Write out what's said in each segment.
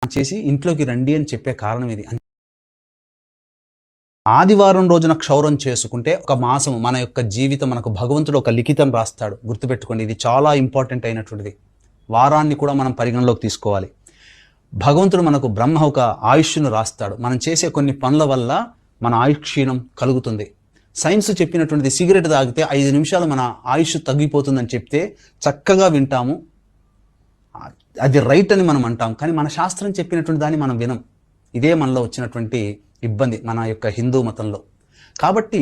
చేసి ఇంట్లోకి రండి అని చెప్పే కారణం ఇది. ఆదివారం రోజున క్షౌరం చేసుకుంటే ఒక మాసం మన యొక్క జీవితం మనకు భగవంతుడు ఒక లిఖితం రాస్తాడు. గుర్తుపెట్టుకోండి, ఇది చాలా ఇంపార్టెంట్ అయినటువంటిది. వారాన్ని కూడా మనం పరిగణలోకి తీసుకోవాలి. భగవంతుడు మనకు బ్రహ్మ ఒక ఆయుష్ను రాస్తాడు. మనం చేసే కొన్ని పనుల వల్ల మన ఆయుక్షీణం కలుగుతుంది. సైన్స్ చెప్పినటువంటిది, సిగరెట్ తాగితే 5 నిమిషాలు మన ఆయుష్ తగ్గిపోతుందని చెప్తే చక్కగా వింటాము, అది రైట్ అని మనం అంటాం. కానీ మన శాస్త్రం చెప్పినటువంటి దాన్ని మనం వినం. ఇదే మనలో వచ్చినటువంటి ఇబ్బంది మన యొక్క హిందూ మతంలో. కాబట్టి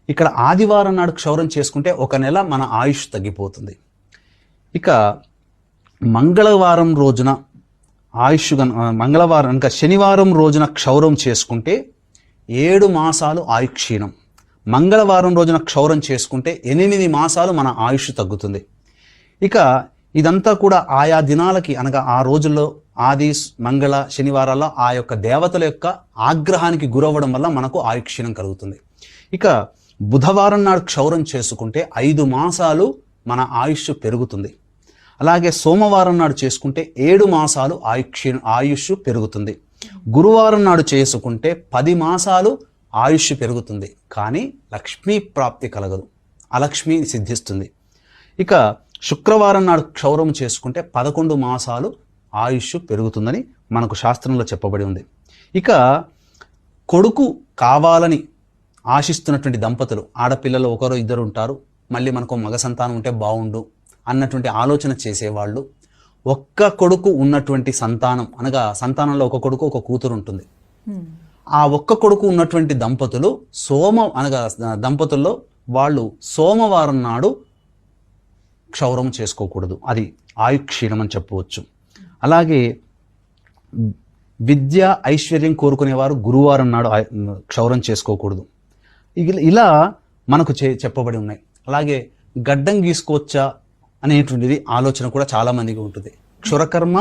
ఇక్కడ ఆదివారం నాడు క్షౌరం చేసుకుంటే 1 నెల మన ఆయుష్ తగ్గిపోతుంది. ఇక మంగళవారం రోజున ఇంకా శనివారం రోజున క్షౌరం చేసుకుంటే 7 మాసాలు ఆయుక్షీణం. మంగళవారం రోజున క్షౌరం చేసుకుంటే 8 మాసాలు మన ఆయుష్ తగ్గుతుంది. ఇక ఇదంతా కూడా ఆయా దినాలకి, అనగా ఆ రోజుల్లో ఆది, మంగళ, శనివారాల్లో ఆ యొక్క దేవతల యొక్క ఆగ్రహానికి గురవ్వడం వల్ల మనకు ఆయుక్షీణం కలుగుతుంది. ఇక బుధవారం నాడు క్షౌరం చేసుకుంటే 5 మాసాలు మన ఆయుష్ పెరుగుతుంది. అలాగే సోమవారం నాడు చేసుకుంటే 7 మాసాలు ఆయుష్ పెరుగుతుంది. గురువారం నాడు చేసుకుంటే 10 మాసాలు ఆయుష్ పెరుగుతుంది. కానీ లక్ష్మీ ప్రాప్తి కలగదు, అలక్ష్మి సిద్ధిస్తుంది. ఇక శుక్రవారం నాడు క్షౌరం చేసుకుంటే 11 మాసాలు ఆయుష్ పెరుగుతుందని మనకు శాస్త్రంలో చెప్పబడి ఉంది. ఇక కొడుకు కావాలని ఆశిస్తున్నటువంటి దంపతులు, ఆడపిల్లలు 1-2 ఉంటారు, మళ్ళీ మనకు మగ సంతానం ఉంటే బాగుండు అన్నటువంటి ఆలోచన చేసేవాళ్ళు, ఒక్క కొడుకు ఉన్నటువంటి సంతానం, అనగా సంతానంలో 1 కొడుకు 1 కూతురు ఉంటుంది. ఆ 1 కొడుకు ఉన్నటువంటి దంపతులు దంపతుల్లో వాళ్ళు సోమవారం నాడు క్షౌరం చేసుకోకూడదు. అది ఆయుక్షీణం అని చెప్పవచ్చు. అలాగే విద్య, ఐశ్వర్యం కోరుకునేవారు గురువారం నాడు క్షౌరం చేసుకోకూడదు. ఇలా మనకు చెప్పబడి ఉన్నాయి. అలాగే గడ్డం గీసుకోవచ్చా అనేటువంటిది ఆలోచన కూడా చాలా మందికి ఉంటుంది. క్షురకర్మ,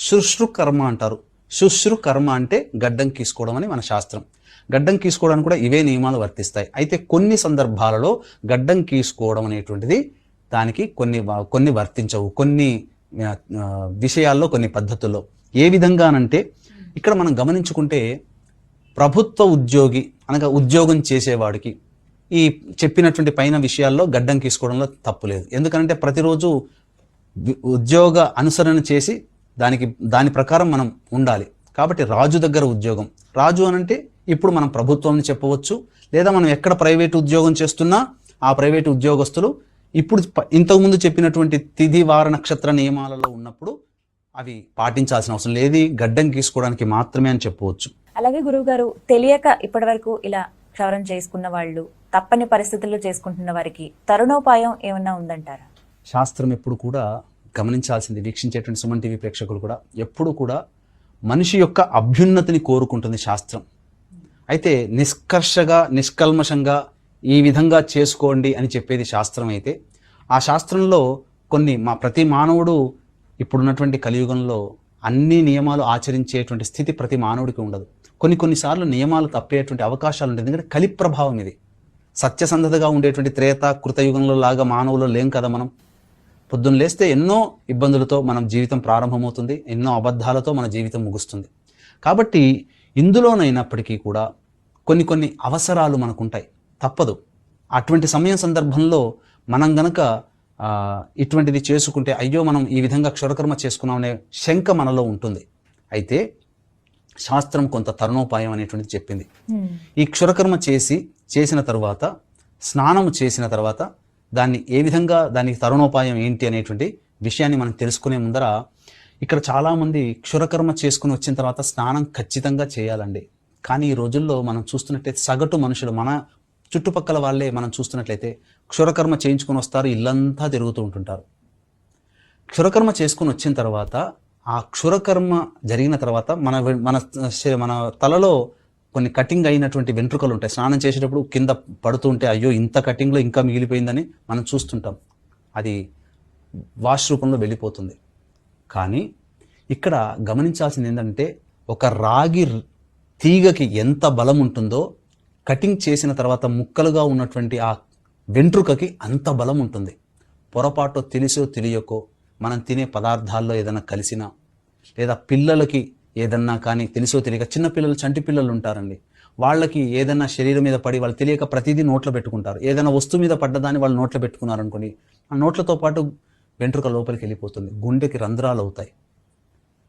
శుశ్రుకర్మ అంటారు. శుశ్రుకర్మ అంటే గడ్డం గీసుకోవడం అని మన శాస్త్రం. గడ్డం గీసుకోవడానికి కూడా ఇవే నియమాలు వర్తిస్తాయి. అయితే కొన్ని సందర్భాలలో గడ్డం గీసుకోవడం అనేటువంటిది దానికి కొన్ని వర్తించవు, కొన్ని విషయాల్లో, కొన్ని పద్ధతుల్లో. ఏ విధంగానంటే ఇక్కడ మనం గమనించుకుంటే ప్రభుత్వ ఉద్యోగి, అనగా ఉద్యోగం చేసేవాడికి ఈ చెప్పినటువంటి పైన విషయాల్లో గడ్డం గీసుకోవడంలో తప్పు లేదు. ఎందుకంటే ప్రతిరోజు ఉద్యోగ అనుసరణ చేసి దాని ప్రకారం మనం ఉండాలి. కాబట్టి రాజు దగ్గర ఉద్యోగం, రాజు అనంటే ఇప్పుడు మనం ప్రభుత్వం చెప్పవచ్చు, లేదా మనం ఎక్కడ ప్రైవేటు ఉద్యోగం చేస్తున్నా ఆ ప్రైవేటు ఉద్యోగస్తులు ఇప్పుడు ఇంతకుముందు చెప్పినటువంటి తిథి, వార, నక్షత్ర నియమాలలో ఉన్నప్పుడు అవి పాటించాల్సిన అవసరం లేదు, గడ్డం గీసుకోవడానికి మాత్రమే అని చెప్పవచ్చు. అలాగే గురువుగారు, తెలియక ఇప్పటివరకు ఇలా క్షౌరం చేసుకున్న వాళ్ళు, తప్పని పరిస్థితుల్లో చేసుకుంటున్న వారికి తరుణోపాయం ఏమన్నా ఉందంటారా? శాస్త్రం ఎప్పుడు కూడా గమనించాల్సింది, వీక్షించేటువంటి సుమన్ టీవీ ప్రేక్షకులు కూడా ఎప్పుడు కూడా మనిషి యొక్క అభ్యున్నతిని కోరుకుంటుంది శాస్త్రం. అయితే నిష్కర్షగా, నిష్కల్మషంగా ఈ విధంగా చేసుకోండి అని చెప్పేది శాస్త్రం. అయితే ఆ శాస్త్రంలో ప్రతి మానవుడు ఇప్పుడున్నటువంటి కలియుగంలో అన్ని నియమాలు ఆచరించేటువంటి స్థితి ప్రతి మానవుడికి ఉండదు. కొన్నిసార్లు నియమాలు తప్పేటువంటి అవకాశాలు ఉంటాయి. ఎందుకంటే కలి ప్రభావం ఇది. సత్యసంధతగా ఉండేటువంటి త్రేత, కృతయుగంలో లాగా మానవులు లేం కదా మనం. పొద్దున్న లేస్తే ఎన్నో ఇబ్బందులతో మనం జీవితం ప్రారంభమవుతుంది, ఎన్నో అబద్ధాలతో మన జీవితం ముగుస్తుంది. కాబట్టి ఇందులోనైనప్పటికీ కూడా కొన్ని అవసరాలు మనకుంటాయి, తప్పదు. అటువంటి సందర్భంలో మనం గనక ఇటువంటిది చేసుకుంటే అయ్యో మనం ఈ విధంగా క్షురకర్మ చేసుకున్నామనే శంక మనలో ఉంటుంది. అయితే శాస్త్రం కొంత తరుణోపాయం అనేటువంటిది చెప్పింది. ఈ క్షురకర్మ చేసిన తర్వాత, స్నానం చేసిన తర్వాత దాన్ని ఏ విధంగా, దానికి తరుణోపాయం ఏంటి అనేటువంటి విషయాన్ని మనం తెలుసుకునే ముందర, ఇక్కడ చాలామంది క్షురకర్మ చేసుకుని వచ్చిన తర్వాత స్నానం ఖచ్చితంగా చేయాలండి. కానీ ఈ రోజుల్లో మనం చూస్తున్నట్లయితే సగటు మనుషులు, మన చుట్టుపక్కల వాళ్ళే మనం చూస్తున్నట్లయితే క్షురకర్మ చేయించుకొని వస్తారు, ఇల్లంతా తిరుగుతూ ఉంటుంటారు. క్షురకర్మ చేసుకుని వచ్చిన తర్వాత, ఆ క్షురకర్మ జరిగిన తర్వాత మన తలలో కొన్ని కటింగ్ అయినటువంటి వెంట్రుకలు ఉంటాయి. స్నానం చేసేటప్పుడు కింద పడుతూ ఉంటే అయ్యో ఇంత కటింగ్లో ఇంకా మిగిలిపోయిందని మనం చూస్తుంటాం. అది వాష్ రూపంలో వెళ్ళిపోతుంది. కానీ ఇక్కడ గమనించాల్సింది ఏంటంటే, ఒక రాగి తీగకి ఎంత బలం ఉంటుందో కటింగ్ చేసిన తర్వాత ముక్కలుగా ఉన్నటువంటి ఆ వెంట్రుకకి అంత బలం ఉంటుంది. పొరపాటు తెలిసో తెలియకో మనం తినే పదార్థాల్లో ఏదైనా కలిసినా, లేదా పిల్లలకి ఏదన్నా కానీ తెలుసో తెలియక చిన్నపిల్లలు చంటి పిల్లలు ఉంటారండి, వాళ్ళకి ఏదన్నా శరీరం మీద పడి వాళ్ళు తెలియక ప్రతిదీ నోట్లో పెట్టుకుంటారు. ఏదైనా వస్తువు మీద పడ్డదాన్ని వాళ్ళు నోట్లో పెట్టుకున్నారు అనుకోండి, ఆ నోట్లతో పాటు వెంట్రుక లోపలికి వెళ్ళిపోతుంది, గుండెకి రంధ్రాలు అవుతాయి.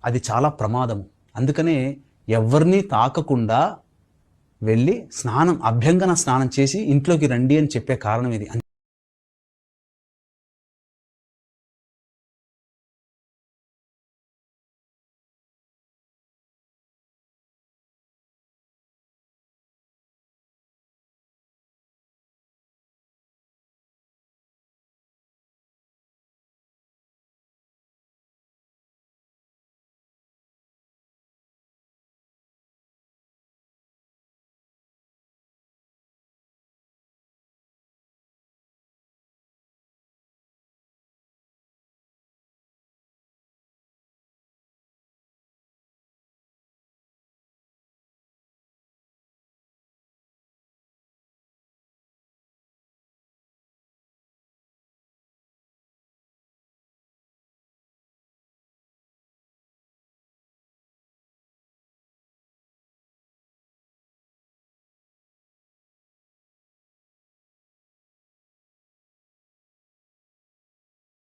అది చాలా ప్రమాదము. అందుకనే ఎవరిని తాకకుండా వెళ్ళి అభ్యంగన స్నానం చేసి ఇంట్లోకి రండి అని చెప్పే కారణం ఇది.